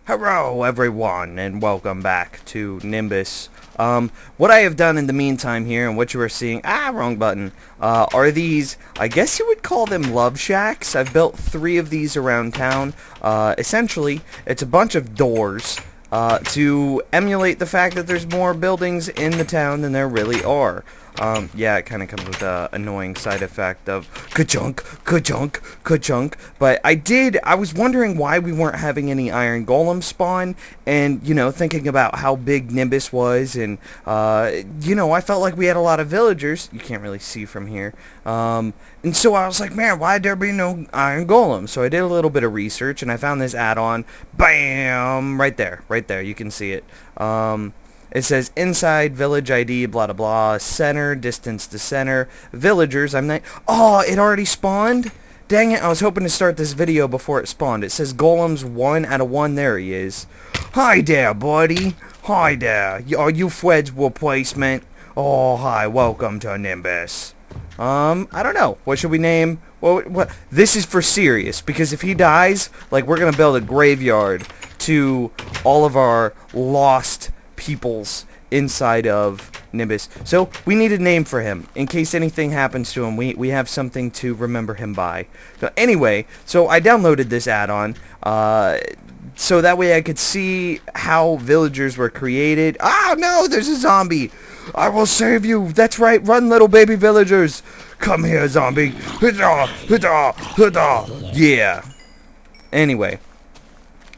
Hello everyone and welcome back to Nimbus. What I have done in the meantime here and what you are seeing, wrong button, are these, I guess you would call them love shacks. I've built 3 of these around town. Essentially, it's a bunch of doors to emulate the fact that there's more buildings in the town than there really are. Yeah, it kind of comes with a annoying side effect of ka-chunk, ka-chunk, ka-chunk. But I was wondering why we weren't having any Iron Golem spawn, and, you know, thinking about how big Nimbus was, and, you know, I felt like we had a lot of villagers. You can't really see from here. And so I was like, man, why'd there be no Iron Golem? So I did a little bit of research, and I found this add-on. Bam! Right there, you can see it. It says inside village ID blah blah blah, center, distance to center, villagers. I'm not. Oh, it already spawned? Dang it, I was hoping to start this video before it spawned. It says golems 1 out of 1. There he is. Hi there, buddy. Hi there. Are you Fred's replacement? Oh, hi. Welcome to Nimbus. I don't know. What should we name? What? This is for serious, because if he dies, like, we're gonna build a graveyard to all of our lost peoples inside of Nimbus. So we need a name for him in case anything happens to him. We have something to remember him by. So anyway, so I downloaded this add-on so that way I could see how villagers were created. Oh no, there's a zombie. I will save you. That's right. Run, little baby villagers. Come here, zombie. Hida, hida, hida. Yeah. Anyway,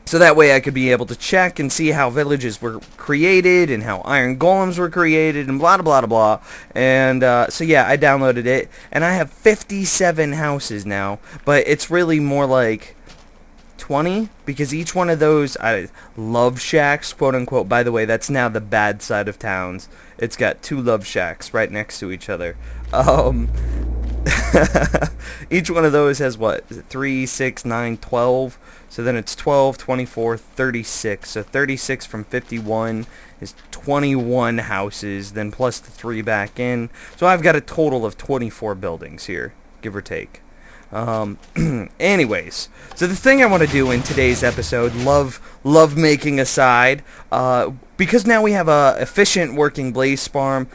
so that way I could be able to check and see how villages were created and how iron golems were created and blah blah blah blah. And so yeah, I downloaded it and I have 57 houses now, but it's really more like 20 because each one of those love shacks, quote unquote. By the way, that's now the bad side of towns. It's got 2 love shacks right next to each other. Each one of those has what? 3, 6, 9, 12. So then it's 12, 24, 36. So 36 from 51 is 21 houses, then plus the 3 back in. So I've got a total of 24 buildings here, give or take. Anyways, so the thing I want to do in today's episode, love making aside, because now we have a efficient working blaze farm.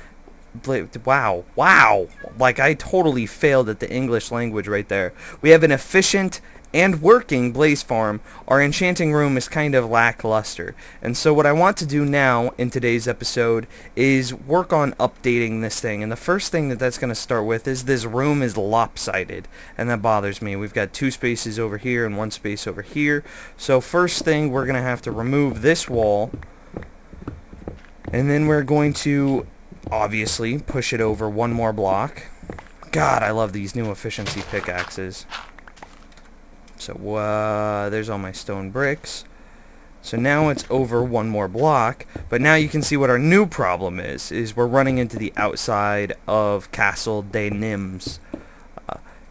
Wow, like I totally failed at the English language right there. We have an efficient and working blaze farm. Our enchanting room is kind of lackluster, and so what I want to do now in today's episode is work on updating this thing. And the first thing that's going to start with is this room is lopsided, and that bothers me. We've got 2 spaces over here and 1 space over here. So first thing, we're going to have to remove this wall, and then we're going to obviously push it over 1 more block. God, I love these new efficiency pickaxes. So there's all my stone bricks. So now it's over 1 more block, but now you can see what our new problem is we're running into the outside of Castle des Nims.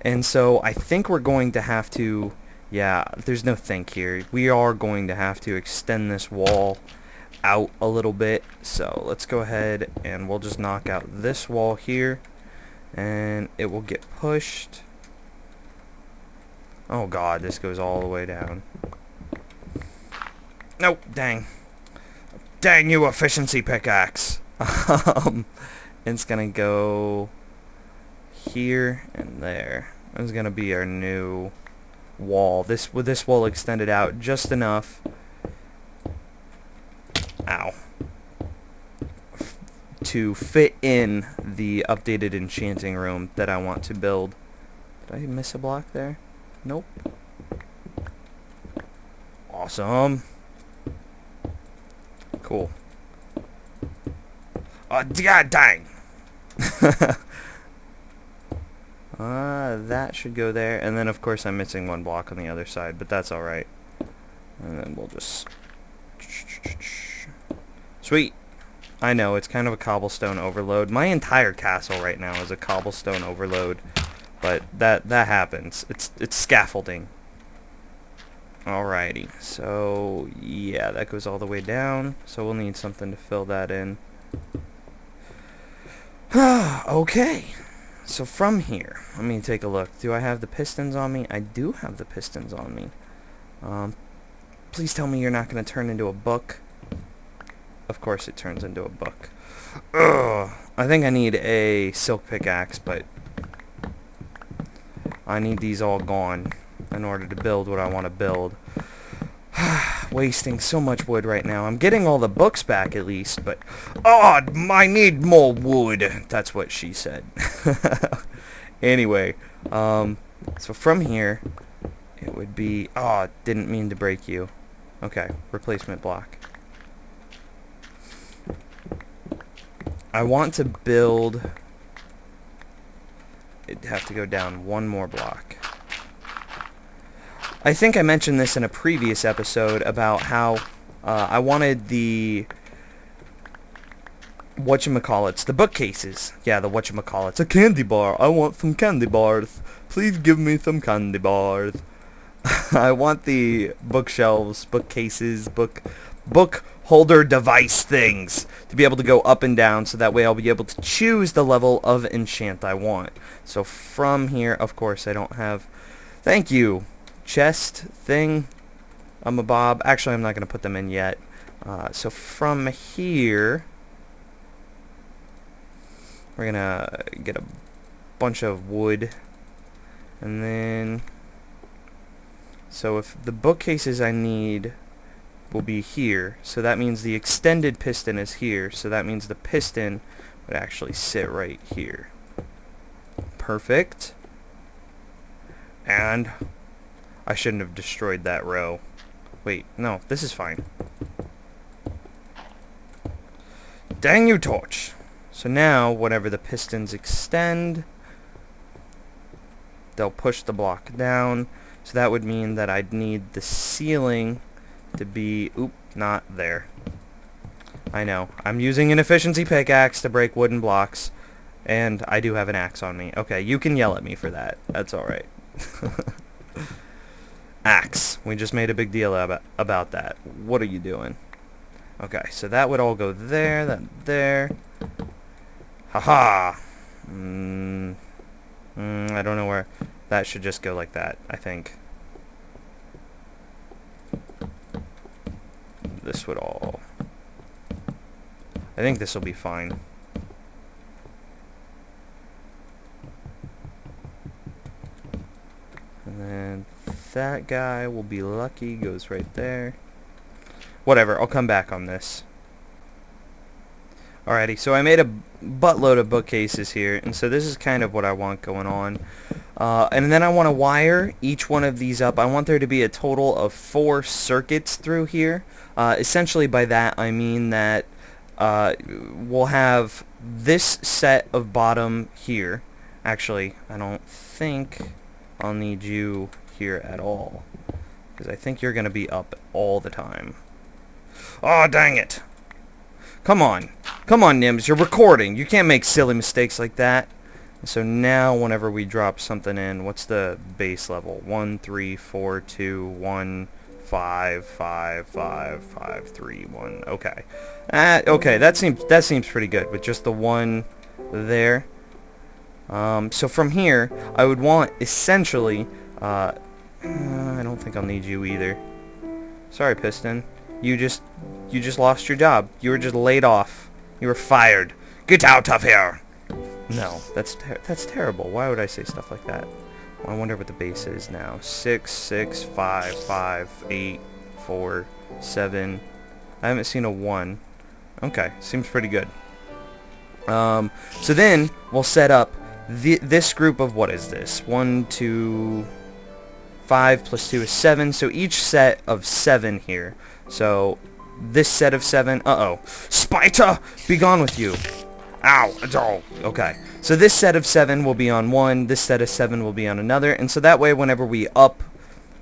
And so I think we're going to have to, yeah, there's no think here. We are going to have to extend this wall out a little bit. So let's go ahead and we'll just knock out this wall here, and it will get pushed. Oh god, this goes all the way down. Nope, dang. Dang you, efficiency pickaxe. It's gonna go here and there. It's gonna be our new wall. With this wall extended out just enough. Ow. To fit in the updated enchanting room that I want to build. Did I miss a block there? Nope. Awesome. Cool. Oh, god dang! That should go there. And then, of course, I'm missing 1 block on the other side, but that's alright. And then we'll just... Sweet! I know, it's kind of a cobblestone overload. My entire castle right now is a cobblestone overload. But that happens. It's scaffolding. Alrighty. So yeah, that goes all the way down. So we'll need something to fill that in. Okay. So from here, let me take a look. Do I have the pistons on me? I do have the pistons on me. Please tell me you're not going to turn into a book. Of course it turns into a book. Ugh. I think I need a silk pickaxe, but I need these all gone in order to build what I want to build. Wasting so much wood right now. I'm getting all the books back at least, but I need more wood. That's what she said. Anyway, so from here it would be didn't mean to break you. Okay, replacement block. I want to build. It'd have to go down one more block. I think I mentioned this in a previous episode about how I wanted the whatchamacallits, the bookcases. Yeah, the whatchamacallits. A candy bar. I want some candy bars. Please give me some candy bars. I want the bookshelves, bookcases, book holder device things to be able to go up and down, so that way I'll be able to choose the level of enchant I want. So from here, of course, I don't have... Thank you. Chest thing. I'm a bob. Actually, I'm not going to put them in yet. So from here, we're going to get a bunch of wood. And then... So if the bookcases I need will be here, so that means the extended piston is here, so that means the piston would actually sit right here. Perfect. And I shouldn't have destroyed that row. Wait, no, this is fine. Dang you, torch! So now, whenever the pistons extend, they'll push the block down, so that would mean that I'd need the ceiling to be... Oop, not there. I know. I'm using an efficiency pickaxe to break wooden blocks, and I do have an axe on me. Okay, you can yell at me for that. That's alright. Axe. We just made a big deal about that. What are you doing? Okay, so that would all go there, that there. Haha! I don't know where... That should just go like that, I think. This would all... I think this will be fine. And then that guy will be lucky, goes right there. Whatever, I'll come back on this. Alrighty, so I made a buttload of bookcases here, and so this is kind of what I want going on. And then I want to wire each one of these up. I want there to be a total of 4 circuits through here. Essentially by that I mean that we'll have this set of bottom here. Actually, I don't think I'll need you here at all, because I think you're going to be up all the time. Oh, dang it. Come on. Come on, Nims. You're recording. You can't make silly mistakes like that. So now whenever we drop something in, what's the base level? 1, 3, 4, 2, 1, 5, 5, 5, 5, 3, 1. Okay. Okay, that seems pretty good with just the one there. So from here, I would want essentially I don't think I'll need you either. Sorry, Piston. You just lost your job. You were just laid off. You were fired. Get out of here. No, that's terrible. Why would I say stuff like that? Well, I wonder what the base is now. 6, 6, 5, 5, 8, 4, 7. I haven't seen a 1. Okay, seems pretty good. So then we'll set up this group of, what is this? 1, 2, 5 plus 2 is 7. So each set of 7 here. So this set of 7. Uh-oh. Spider! Be gone with you. Ow! Oh, okay. So this set of 7 will be on one, this set of 7 will be on another, and so that way whenever we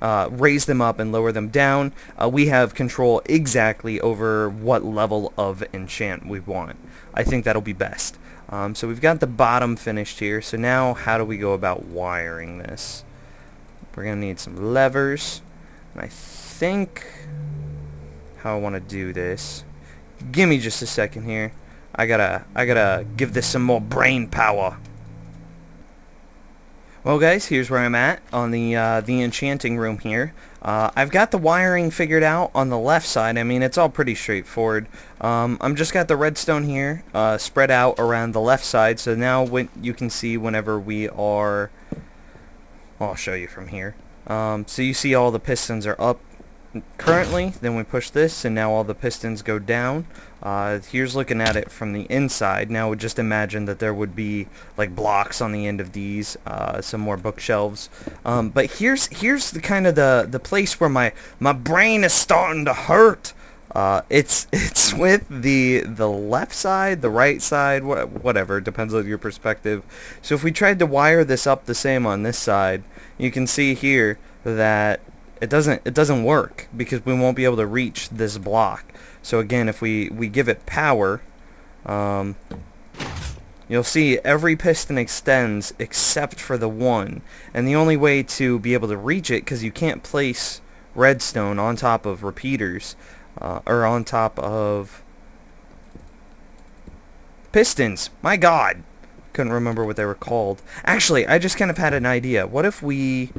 raise them up and lower them down, we have control exactly over what level of enchant we want. I think that'll be best. So we've got the bottom finished here, so now how do we go about wiring this? We're going to need some levers, and I think how I want to do this. Give me just a second here. I gotta give this some more brain power. Well, guys, here's where I'm at on the enchanting room here. I've got the wiring figured out on the left side. I mean, it's all pretty straightforward. I'm just got the redstone here spread out around the left side, so now when you can see whenever we are... Well, I'll show you from here. So you see all the pistons are up currently, then we push this, and now all the pistons go down. Here's looking at it from the inside. Now just imagine that there would be like blocks on the end of these, some more bookshelves. But here's the kind of the place where my brain is starting to hurt. It's with the left side, the right side, whatever, depends on your perspective. So if we tried to wire this up the same on this side, you can see here that it doesn't work because we won't be able to reach this block. So again, if we give it power, you'll see every piston extends except for the one, and the only way to be able to reach it, because you can't place redstone on top of repeaters or on top of pistons. My God, couldn't remember what they were called. Actually, I just kind of had an idea. What if we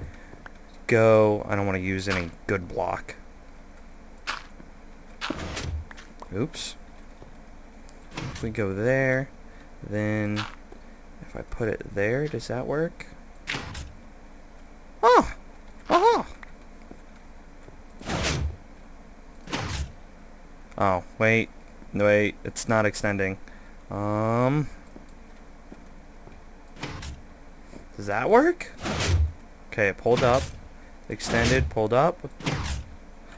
go... I don't want to use any good block. Oops. If we go there, then if I put it there, does that work? Oh! Oh! Oh, wait. Wait, it's not extending. Does that work? Okay, it pulled up. Extended, pulled up.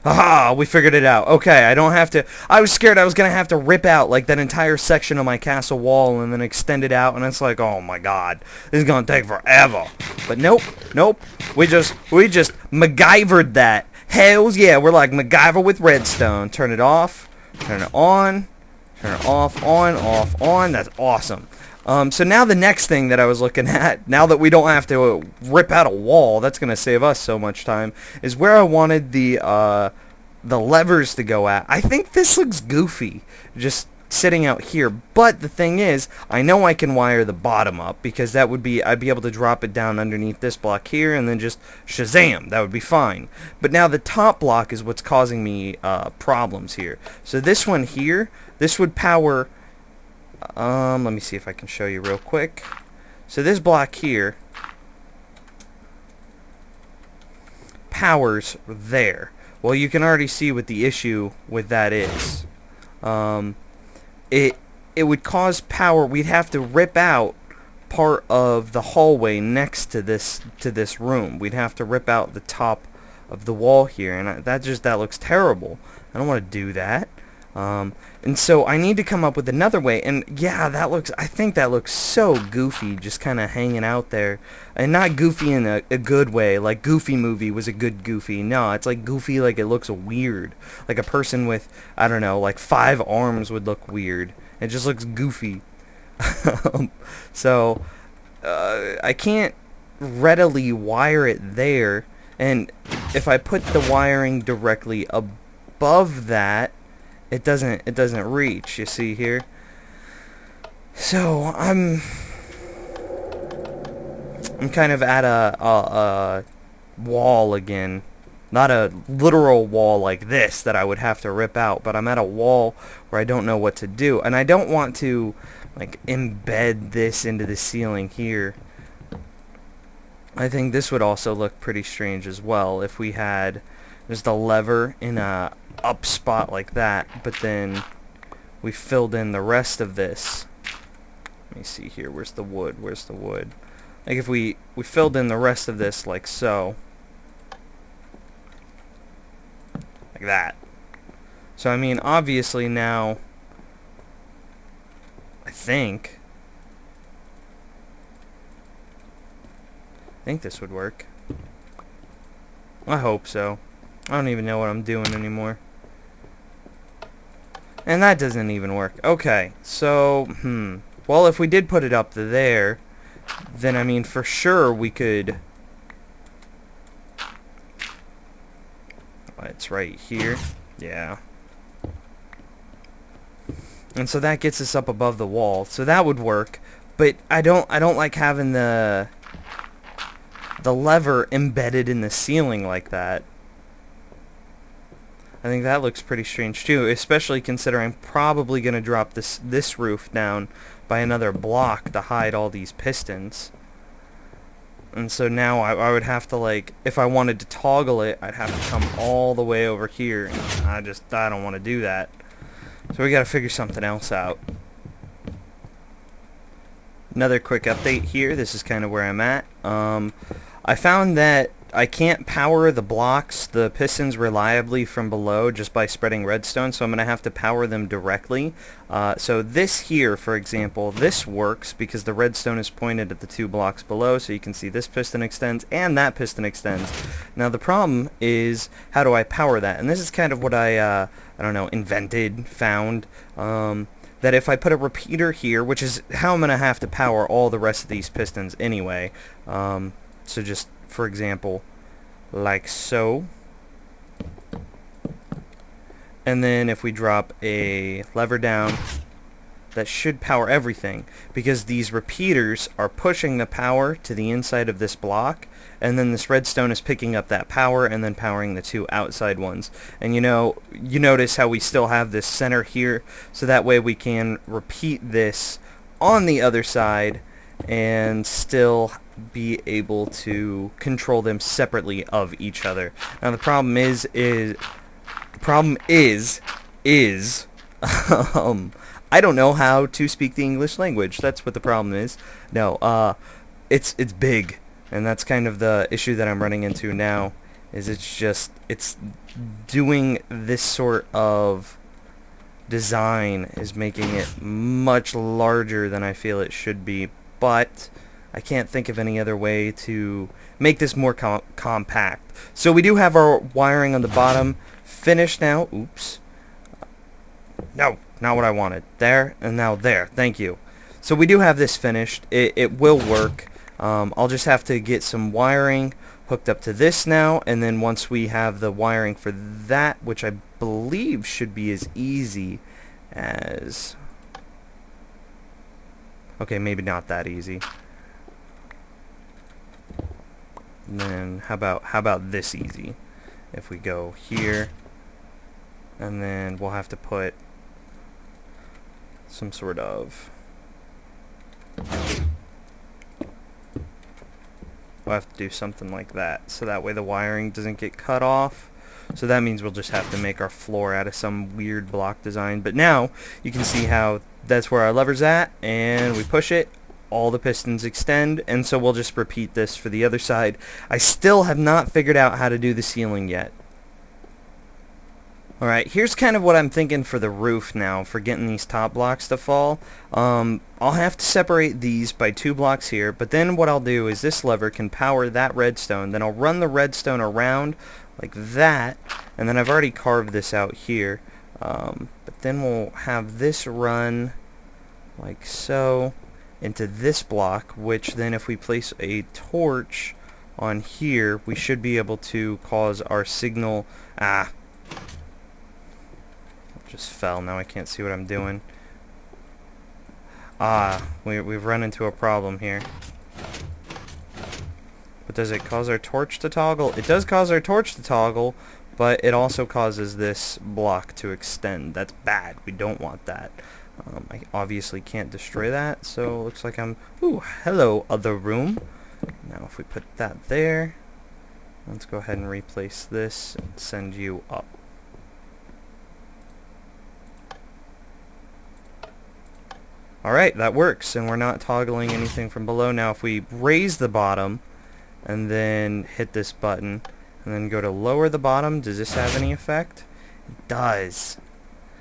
Haha, we figured it out. Okay, I don't have to... I was scared I was going to have to rip out, like, that entire section of my castle wall and then extend it out, and it's like, oh my God, this is going to take forever. But nope, nope. We just MacGyvered that. Hells yeah, we're like MacGyver with redstone. Turn it off, turn it on, turn it off, on. That's awesome. So now the next thing that I was looking at, now that we don't have to rip out a wall, that's going to save us so much time, is where I wanted the levers to go at. I think this looks goofy, just sitting out here, but the thing is, I know I can wire the bottom up, because that would be, I'd be able to drop it down underneath this block here, and then just shazam, that would be fine. But now the top block is what's causing me problems here. So this one here, this would power... let me see if I can show you real quick. So this block here powers there. Well, you can already see what the issue with that is. It would cause power. We'd have to rip out part of the hallway next to this room. We'd have to rip out the top of the wall here, and that looks terrible. I don't want to do that. And so I need to come up with another way, and yeah, I think that looks so goofy, just kind of hanging out there, and not goofy in a good way, like Goofy movie was a good Goofy. No, it's like goofy, like it looks weird, like a person with, I don't know, like 5 arms would look weird. It just looks goofy. So I can't readily wire it there, and if I put the wiring directly above that, it doesn't reach, you see here. So I'm kind of at a wall again. Not a literal wall like this that I would have to rip out, but I'm at a wall where I don't know what to do. And I don't want to like embed this into the ceiling here. I think this would also look pretty strange as well if we had just a lever in a up spot like that, but then we filled in the rest of this. Let me see here, where's the wood? Like if we filled in the rest of this like so, like that. So I mean, obviously now I think this would work. I hope so. I don't even know what I'm doing anymore. And that doesn't even work. Okay, so, well, if we did put it up to there, then, I mean, for sure we could... It's right here. Yeah. And so that gets us up above the wall. So that would work. But I don't like having the lever embedded in the ceiling like that. I think that looks pretty strange too, especially considering I'm probably going to drop this roof down by another block to hide all these pistons. And so now I would have to, like, if I wanted to toggle it, I'd have to come all the way over here. And I don't want to do that. So we got to figure something else out. Another quick update here. This is kind of where I'm at. I found that I can't power the blocks, the pistons, reliably from below just by spreading redstone, so I'm going to have to power them directly. So this here, for example, this works because the redstone is pointed at the 2 blocks below, so you can see this piston extends and that piston extends. Now the problem is, how do I power that? And this is kind of what I don't know, invented, found, that if I put a repeater here, which is how I'm going to have to power all the rest of these pistons anyway, so just, for example, like so. And then if we drop a lever down, that should power everything, because these repeaters are pushing the power to the inside of this block, and then this redstone is picking up that power and then powering the 2 outside ones. And you notice how we still have this center here, so that way we can repeat this on the other side and still be able to control them separately of each other. Now the problem is I don't know how to speak the English language. That's what the problem is. No, it's big, and that's kind of the issue that I'm running into now. Is it's doing this sort of design is making it much larger than I feel it should be, but I can't think of any other way to make this more compact. So we do have our wiring on the bottom finished now. Oops. No, not what I wanted. There, and now there. Thank you. So we do have this finished. It will work. I'll just have to get some wiring hooked up to this now, and then once we have the wiring for that, which I believe should be as easy as... Okay, maybe not that easy. And then how about this easy? If we go here, and then we'll have to put some sort of... We'll have to do something like that, so that way the wiring doesn't get cut off. So that means we'll just have to make our floor out of some weird block design. But now you can see how that's where our lever's at, and we push it, all the pistons extend, and so we'll just repeat this for the other side. I still have not figured out how to do the ceiling yet. Alright, here's kind of what I'm thinking for the roof now, for getting these top blocks to fall. I'll have to separate these by 2 blocks here, but then what I'll do is this lever can power that redstone, then I'll run the redstone around like that, and then I've already carved this out here, but then we'll have this run like so into this block, which then if we place a torch on here, we should be able to cause our signal... just fell. Now I can't see what I'm doing. We've run into a problem here. But does it cause our torch to toggle? It does cause our torch to toggle, but it also causes this block to extend. That's bad. We don't want that. I obviously can't destroy that, so it looks like I'm... Ooh, hello, other room. Now if we put that there, let's go ahead and replace this and send you up. Alright, that works, and we're not toggling anything from below. Now if we raise the bottom and then hit this button and then go to lower the bottom, does this have any effect? It does,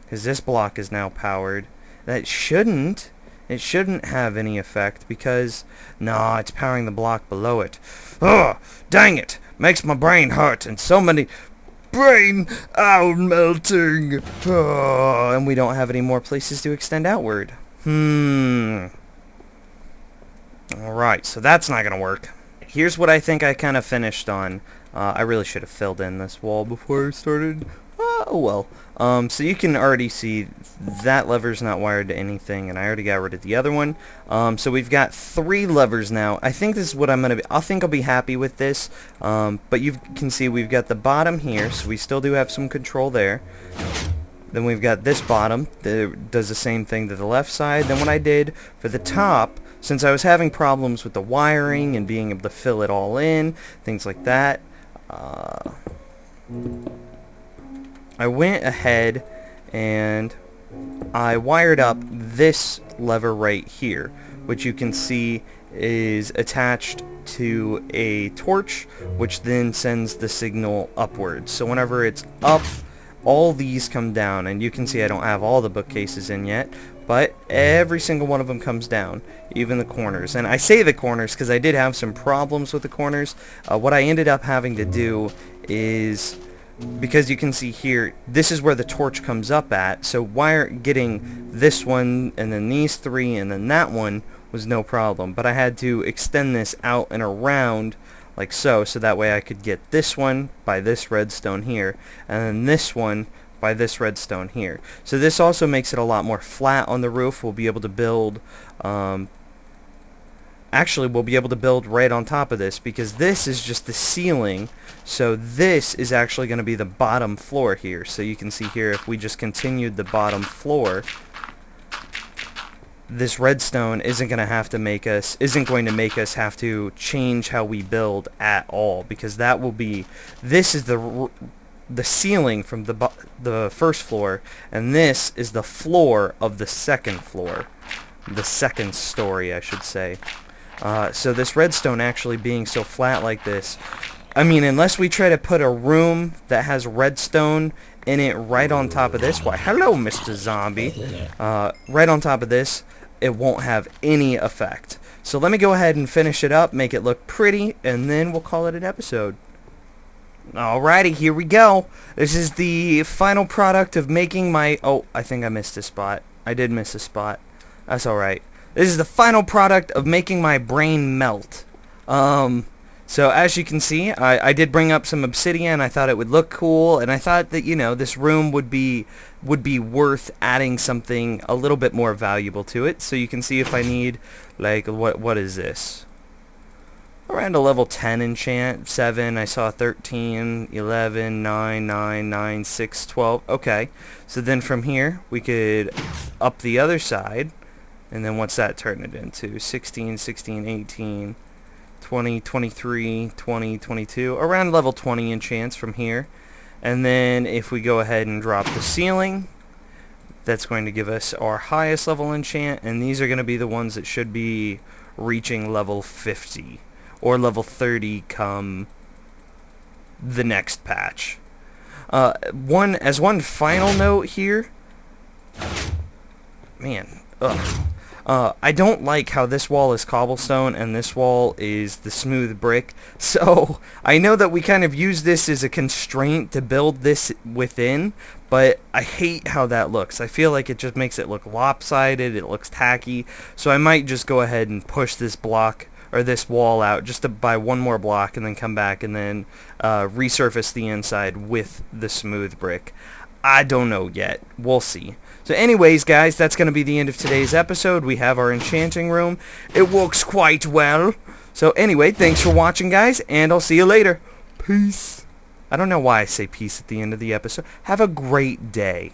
because this block is now powered. It shouldn't have any effect because, no, it's powering the block below it. Oh, dang it! Makes my brain hurt, and so many... Brain out melting! Oh, and we don't have any more places to extend outward. Alright, so that's not gonna work. Here's what I think I kind of finished on. I really should have filled in this wall before I started. Oh well. So you can already see that lever's not wired to anything, and I already got rid of the other one. So we've got 3 levers now. I think this is what I'm gonna be. I think I'll be happy with this. But you can see we've got the bottom here, so we still do have some control there. Then we've got this bottom that does the same thing to the left side. Then what I did for the top, since I was having problems with the wiring and being able to fill it all in, things like that, I went ahead and I wired up this lever right here, which you can see is attached to a torch, which then sends the signal upwards. So whenever it's up, all these come down, and you can see I don't have all the bookcases in yet, but every single one of them comes down, even the corners. And I say the corners because I did have some problems with the corners. What I ended up having to do is, because you can see here, this is where the torch comes up at, so getting this one, and then these 3, and then that one was no problem. But I had to extend this out and around, like so that way I could get this one by this redstone here, and then this one by this redstone here. So this also makes it a lot more flat on the roof. We'll be able to build, actually we'll be able to build right on top of this, because this is just the ceiling, so this is actually going to be the bottom floor here. So you can see here, if we just continued the bottom floor, this redstone isn't going to make us have to change how we build at all, because that will be, this is the ceiling from the first floor, and this is the floor of the second floor, the second story I should say. So this redstone actually being so flat like this, I mean, unless we try to put a room that has redstone in it right on top of this, why hello Mr. Zombie, right on top of this, it won't have any effect. So let me go ahead and finish it up, make it look pretty, and then we'll call it an episode. Alrighty, here we go. This is the final product of making my... Oh, I think I missed a spot. I did miss a spot. That's alright. This is the final product of making my brain melt. So as you can see, I did bring up some obsidian. I thought it would look cool, and I thought that, you know, this room would be worth adding something a little bit more valuable to it. So you can see if I need, like, what is this? Around a level 10 enchant, 7, I saw 13, 11, 9, 9, 9, 6, 12. Okay, so then from here, we could up the other side, and then what's that turn it into? 16, 16, 18, 20, 23, 20, 22, around level 20 enchants from here. And then if we go ahead and drop the ceiling, that's going to give us our highest level enchant, and these are going to be the ones that should be reaching level 50 or level 30 come the next patch. One final note here, man, I don't like how this wall is cobblestone and this wall is the smooth brick. So I know that we kind of use this as a constraint to build this within, but I hate how that looks. I feel like it just makes it look lopsided, it looks tacky. So I might just go ahead and push this block or this wall out just to buy one more block and then come back and then resurface the inside with the smooth brick. I don't know yet. We'll see. So anyways, guys, that's going to be the end of today's episode. We have our enchanting room. It works quite well. So anyway, thanks for watching, guys, and I'll see you later. Peace. I don't know why I say peace at the end of the episode. Have a great day.